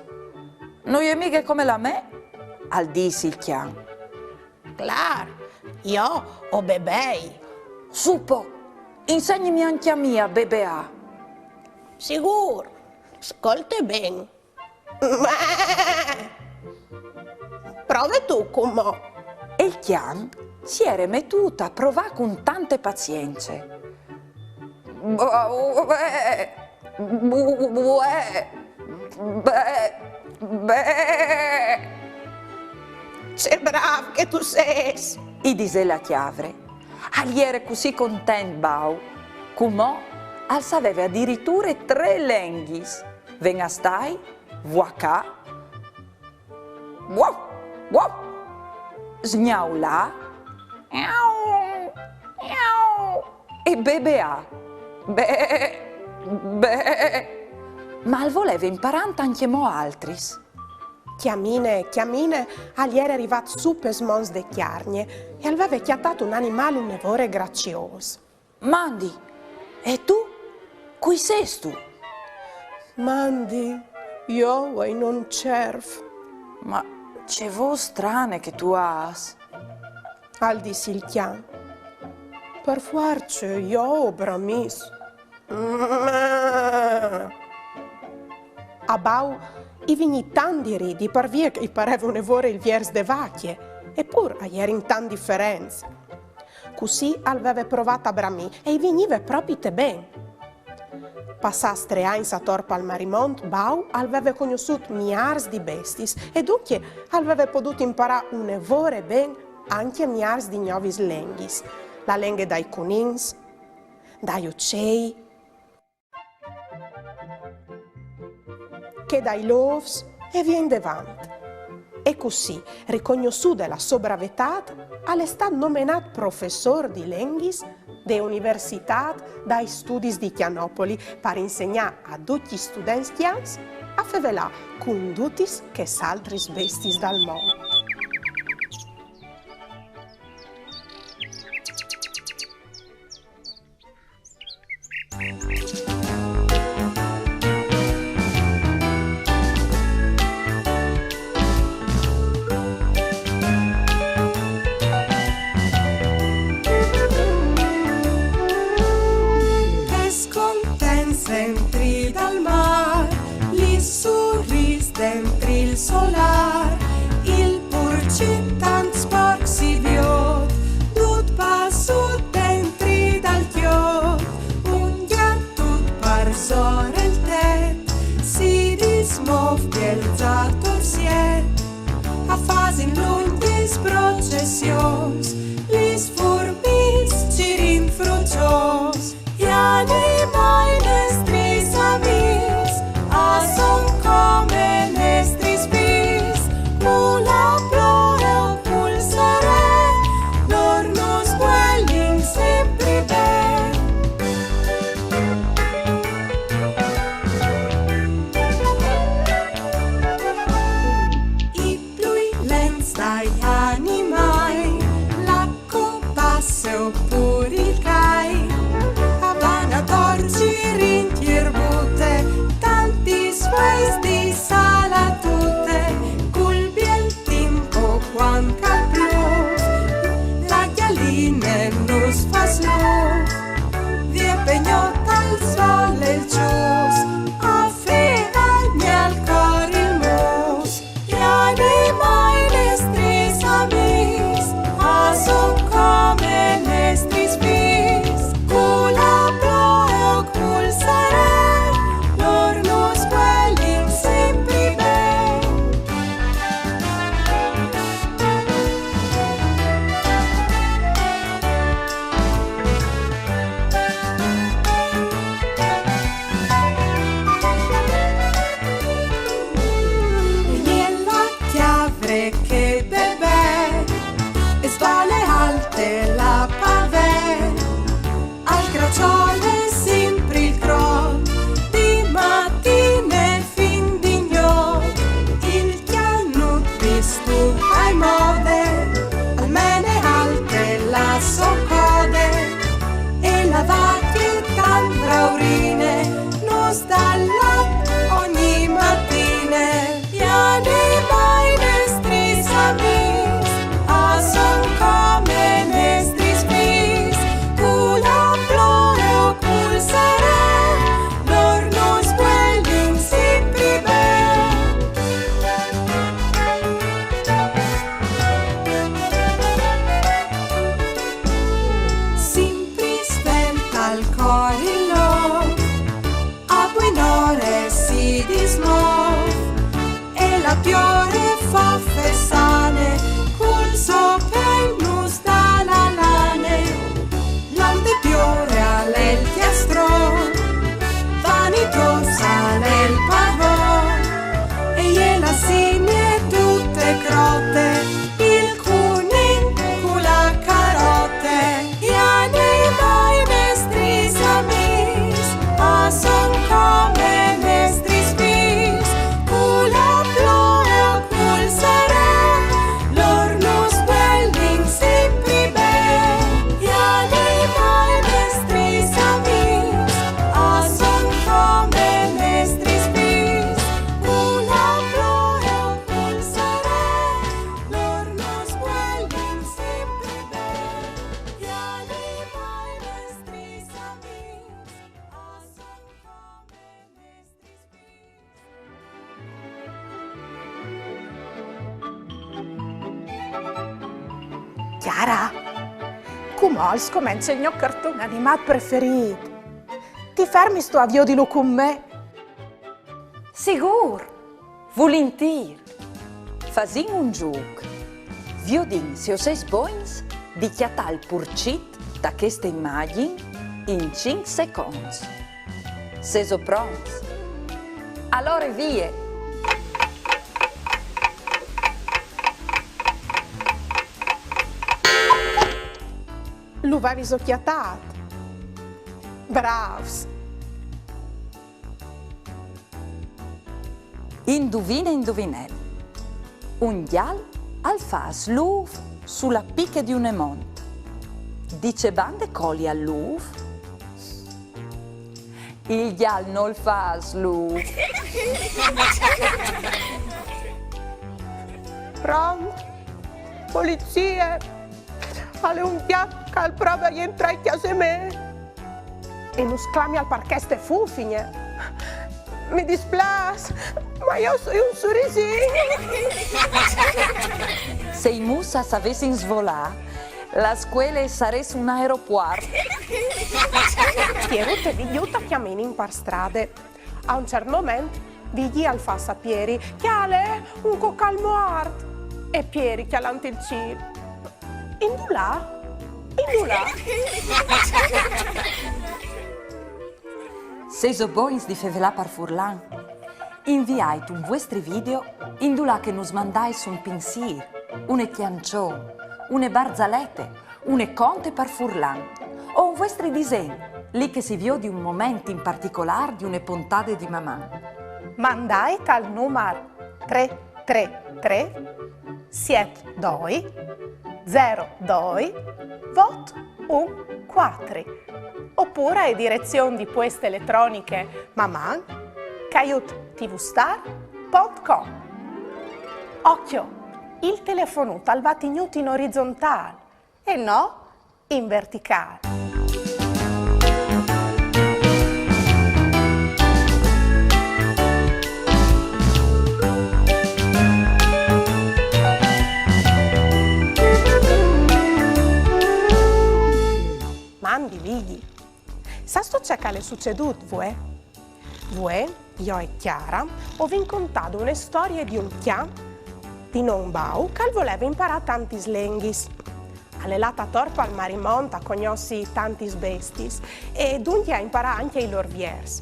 Non è mica come la me, al disi il chian. Clar, io ho bebei. Supo, insegnami anche a mia, bebea. Sicuro, ascolta bene. Prova tu come. E il chian si era mettuto a provare con tante pazienze. Sei bravo che tu sei. I dise la chiavre. Agli era così content Bau, come al sapeva addirittura 3 lenghis. Venga stai, vuacà, wow, wow, sgnaulà, e bebea, ma al voleva imparare anche mo altris. Chiamine, agli era arrivato su per smons de chiarnie e aveva chiatato un animale un evore grazioso. Mandi, e tu? Cui sei tu? Mandi, io vuoi non cerv. Ma c'è vo strane che tu has. Al disi il chian. Per farci io ho bramis. A Bau i vigni tanti ridi per via che pareva un evore il viers de vacchie, eppur a ieri in tan differenze. Così aveva provato a brami e i veniva proprio te ben. Passas 3 anni a Torpa al Marimont, Bau aveva conosciuto miliardi di bestis e dunque aveva potuto imparare un evore ben anche miliardi di nuovi slenghis, la lingua dai conins, dai uccei, che dai loves e vien devant. E così, riconosciuto della sua bravità, è stato nominato professore di lenghis de Università dai studi di Chianopoli per insegnare a tutti gli studenti chians a fevelà con tutti che altri bestis dal mondo. Entri dal mar, gli sorris dentro il solar, il fa fessane, col sopelmus dalla lane, lande piore all'el chiastron, vanitosa nel pavon, e la simie tutte crotte, il cunin con la carote, gli animai nostri amis, a son come nostri spis, con la ploia col sarà, lor nos gueldin sempre ben, gli animai nostri amis, a son come nostri spis, con la ploia col sarà, lor nos gueldin sempre ben, gli animai nostri amis, a son come nostri spis. Chiara, come vols comincia il mio cartone animato preferito? Ti fermi sto avvio di lo con me? Sigur, volentieri. Fasin un gioco. Viodin, se o sei boins, di chiatà il purcit da questa immagine in 5 secondi. Se so pronti? Allora via! Lo vai visocchiatato. Bravs. Indovina indovinello. Un dial al fa sluv sulla picca di un emont. Dice bande coli all'uv. Il dial non fa sluv. Pronto? Polizie! Ale un piacca al prova di entrare in casa me. E non sclami al parquet ste fufigne. Mi dispiace, ma io sono un sorrisino. Se i musa sapessero svolare, la scuola sarebbe un aeroporto. Piero te vigliuta chiamini in par strade. A un certo momento vigli al fa sapieri che ale un cocalmo art. E Pieri chialante il cibo. Indulà? Indulà? Se so boins di fevelà par furlan, inviate un vostri video indulà che nos mandais un pensier, une chianciò, une barzalette, une conte par furlan, o un vostri disegni, lì che si vio di un momento in particolare di une puntate di mamma. Mandai al numero 333 72 02 vot 14 oppure a direzione di poste elettroniche maman caiutvstar.com. Occhio, il telefono va tenuto in orizzontale e no in verticale. Mandi vigli. Sa sto c'è che le succedut, vuoi? Vuoi, io e Chiara, ho incontrato una storia di un chian di non bau che voleva imparare tanti slenghis. All'elata torpa al marimonta conosci tanti bestis e dunque ha imparato anche i loro vers.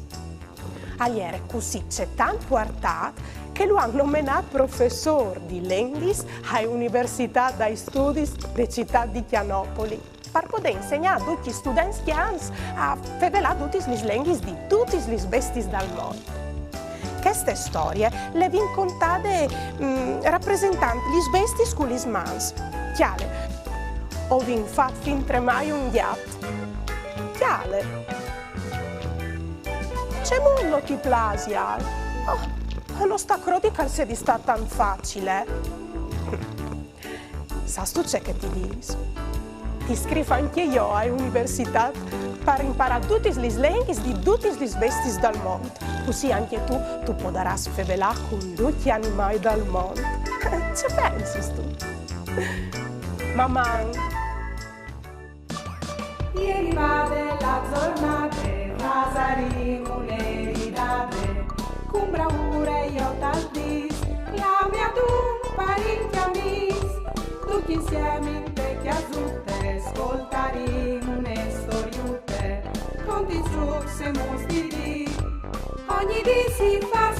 Allora così c'è tanto portato che lo hanno nominato professor di lenghis all'Università dai Studi di Città di Chianopoli. Per poter insegnare a tutti gli studenti chians a fevelare tutti gli slenghis di tutti gli bestis dal mondo. Queste storie le vi contate rappresentanti gli bestis con gli mans. Chiale, ho vi fatto fin tremai un gatto. Chiale, c'è molto ti plasia. Oh, non sta crotica se di sta tan facile. Sa stu c'è che ti dici? Ti scrivo anche io all'università per imparare tutti gli slenghis di tutti gli bestis dal mondo. Così anche tu potrai fevelare con tutti gli animali dal mondo. Ci pensi tu? Mamma. Ieri va della giornata, Vasarino le ridate, con bravura io tal dis, la mia dumpa ogni dì si fa